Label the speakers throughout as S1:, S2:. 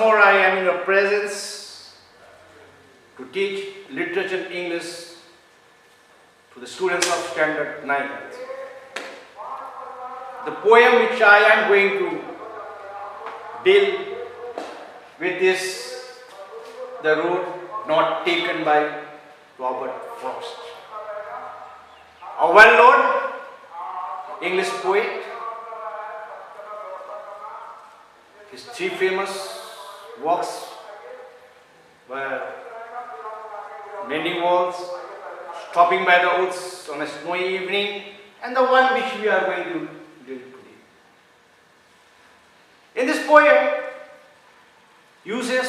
S1: more I am in your presence to teach literature and English to the students of Standard 9. The poem which I am going to deal with is The Road Not Taken by Robert Frost. A well-known English poet. His three famous works were Mending Walls, Stopping by the Woods on a Snowy Evening, and the one which we are going to deal today. In this poem, uses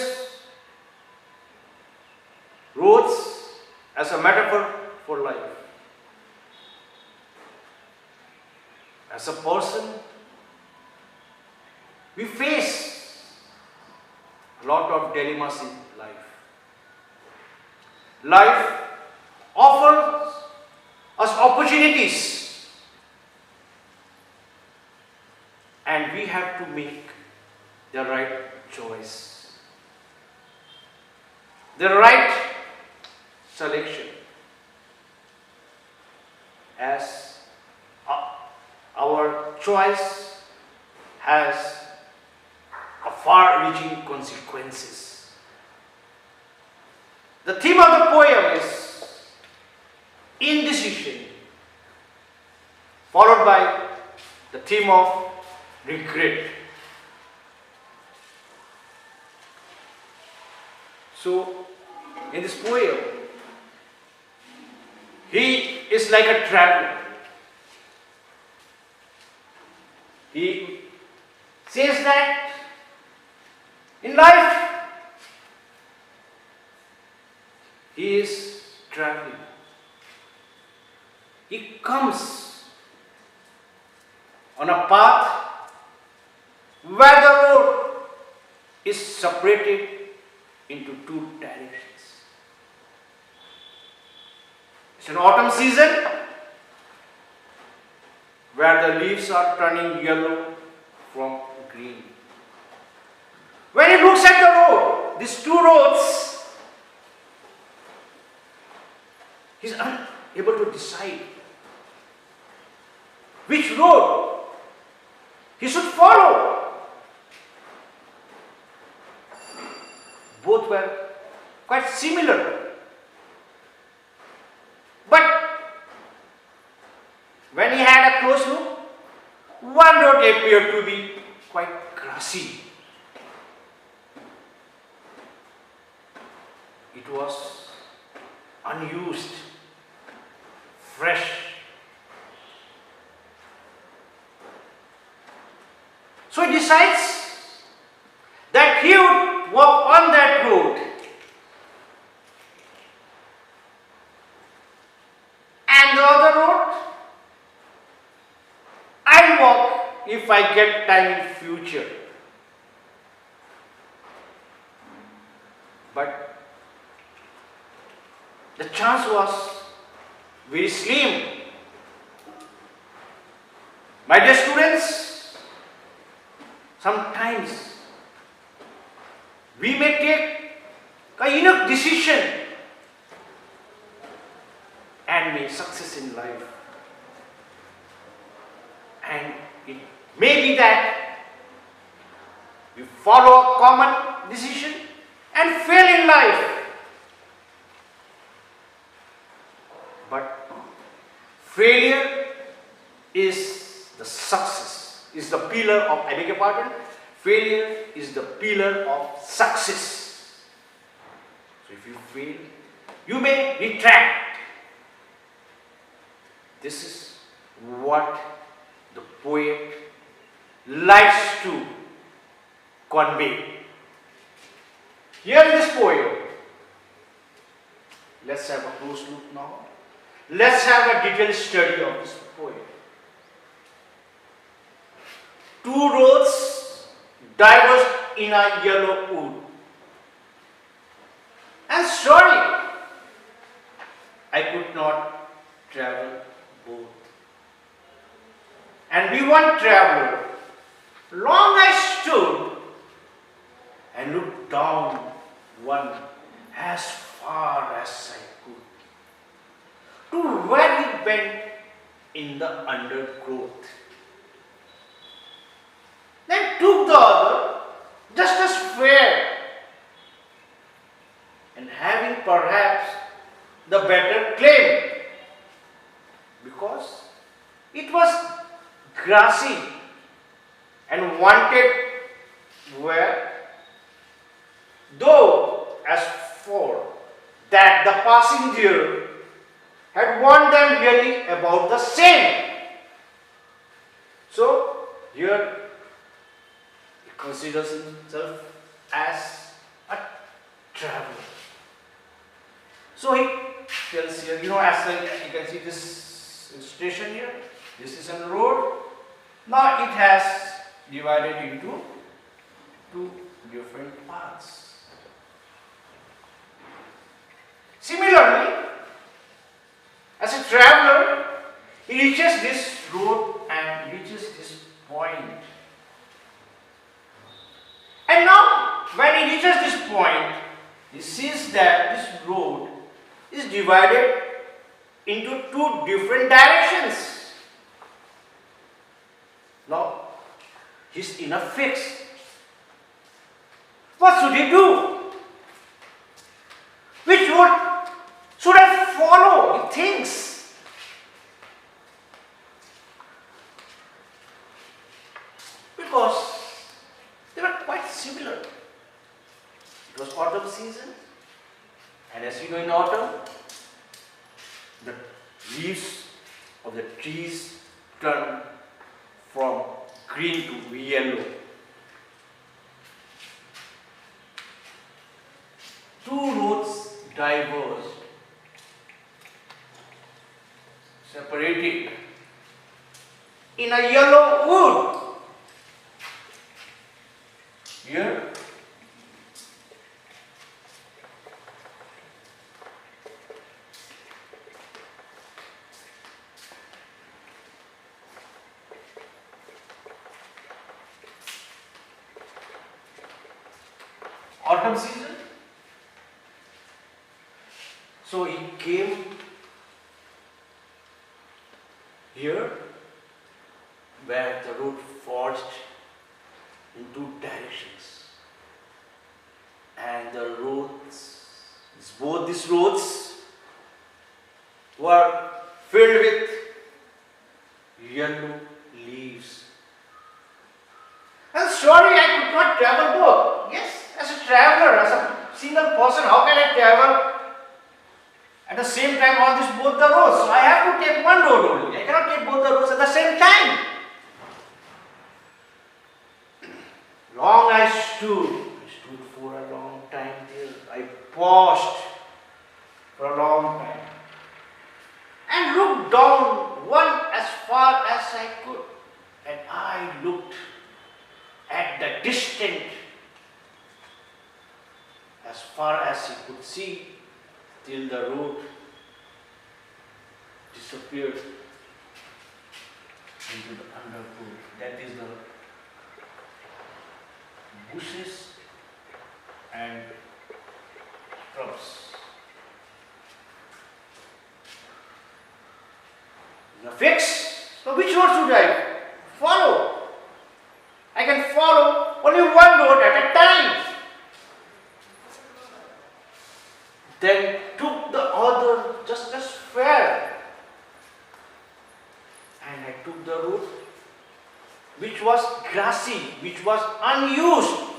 S1: roads as a metaphor for life. As a person, we face a lot of dilemmas in life. Life offers us opportunities, and we have to make the right choice, the right selection, as our choice has a far-reaching consequences. The theme of the poem is indecision, followed by the theme of regret. So, in this poem, he is like a traveler. He says that in life, he is traveling. He comes on a path where the road is separated into two directions. It's an autumn season where the leaves are turning yellow from green. When he looks at the road, these two roads, he is unable to decide which road he should follow. Both were quite similar. But when he had a close look, one road appeared to be quite grassy. It was unused, fresh. So he decides that he would walk on that road. And the other road, I'll walk if I get time in future. But the chance was very slim. My dear students, sometimes we may take a enough decision and make success in life. And it may be that we follow a common decision and fail in life. But failure is the success, is the pillar of, I beg your pardon, failure is the pillar of success. So if you fail, you may retract. This is what the poet likes to convey. Here in this poem, let's have a close look now. Let's have a detailed study of this poem. Two roads diverged in a yellow wood. And sorry, I could not travel both. And we one traveler, long I stood and looked down one as far as I could to where it went in the undergrowth. Then took the other just as fair, and having perhaps the better claim, because it was grassy and wanted where, though as for that the passing deer had warned them really about the same. So here he considers himself as a traveler. So he tells here, as you can see this illustration here, this is a road. Now it has divided into two different paths. Similarly, as a traveler, he reaches this road and reaches this point. And now, when he reaches this point, he sees that this road is divided into two different directions. Now, he's in a fix. What should he do? Which road should I follow? He thinks. Because they were quite similar. It was autumn season, and as you know, in autumn, the leaves of the trees turn from green to yellow. Two roads diverged, separated in a yellow wood. Here, autumn season. So he came here where the road forged in two directions, and the roads, both these roads were filled with yellow leaves. And sorry, I could not travel both. Yes, as a traveler, as a single person, how can I travel at the same time on this both the roads? So I have to take one road only. I cannot take both the roads at the same time. Long I stood for a long time there. I paused for a long time and looked down one as far as I could, and I looked at the distant as far as he could see till the road disappeared into the undergrowth. That is the bushes and shrubs. The fix. So which road should I follow? I can follow only one road at a time. Then took the other just as fair, and I took the road which was grassy, which was unused,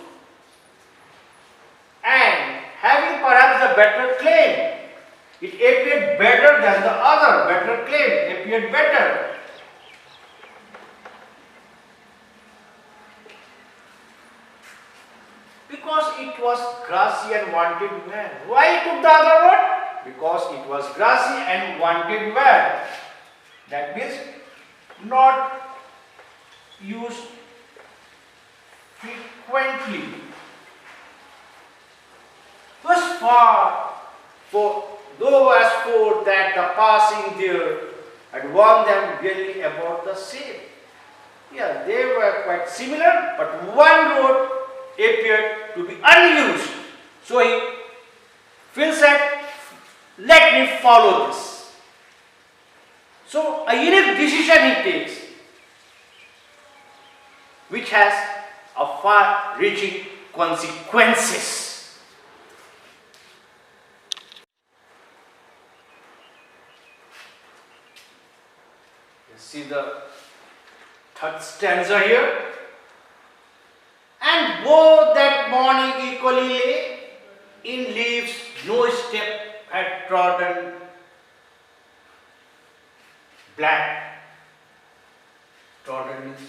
S1: and having perhaps a better claim. It appeared better than the other. Better claim appeared better. Because it was grassy and wanted where? Why took the other road? Because it was grassy and wanted where? That means not used frequently. Thus far, though as for that the passing there had warned them really about the same. Yeah, they were quite similar, but one road appeared to be unused. So he feels that, let me follow this. So a unique decision he takes, which has a far-reaching consequences. You see the third stanza here. And both that morning equally lay, in leaves no step had trodden, black trodden means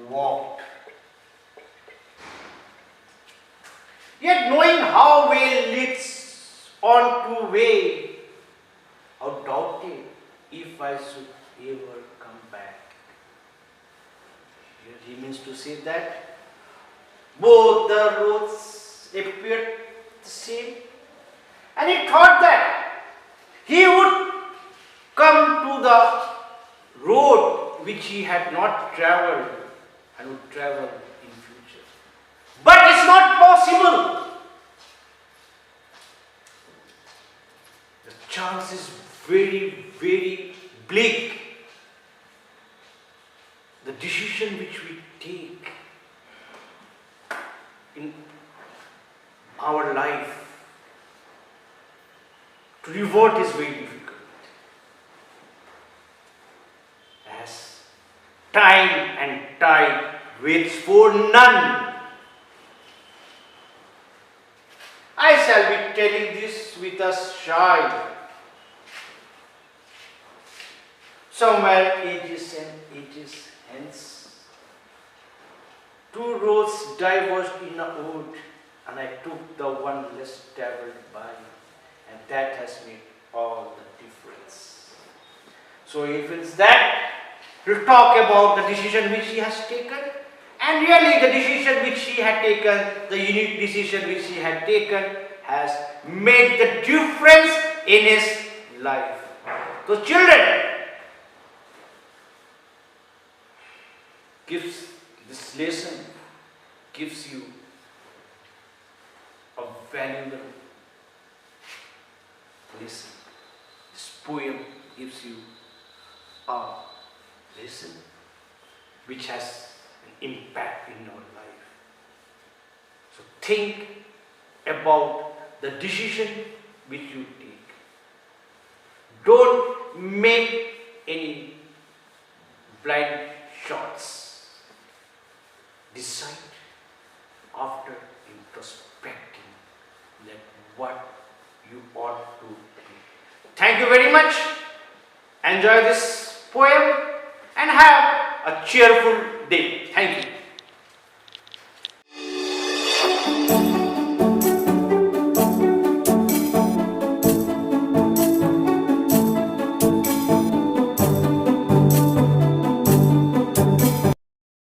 S1: walked. Yet knowing how well leads on to way, how doubted if I should ever come back. Here he means to say that both the roads appeared the same, and he thought that he would come to the road which he had not travelled and would travel in future. But it's not possible. The chance is very, very bleak. The decision which we take in our life to revert is very difficult, as time and tide waits for none. I shall be telling this with a sigh. Somewhere ages and ages hence, two roads diverged in a wood, and I took the one less travelled by, and that has made all the difference. So he feels that he'll talk about the decision which he has taken, and really the decision which he had taken, the unique decision which he had taken, has made the difference in his life. So children, this lesson gives you a valuable lesson. This poem gives you a lesson which has an impact in your life. So think about the decision which you take. Don't make any blind shots. Decide after introspecting that what you ought to do. Thank you very much. Enjoy this poem and have a cheerful day. Thank you.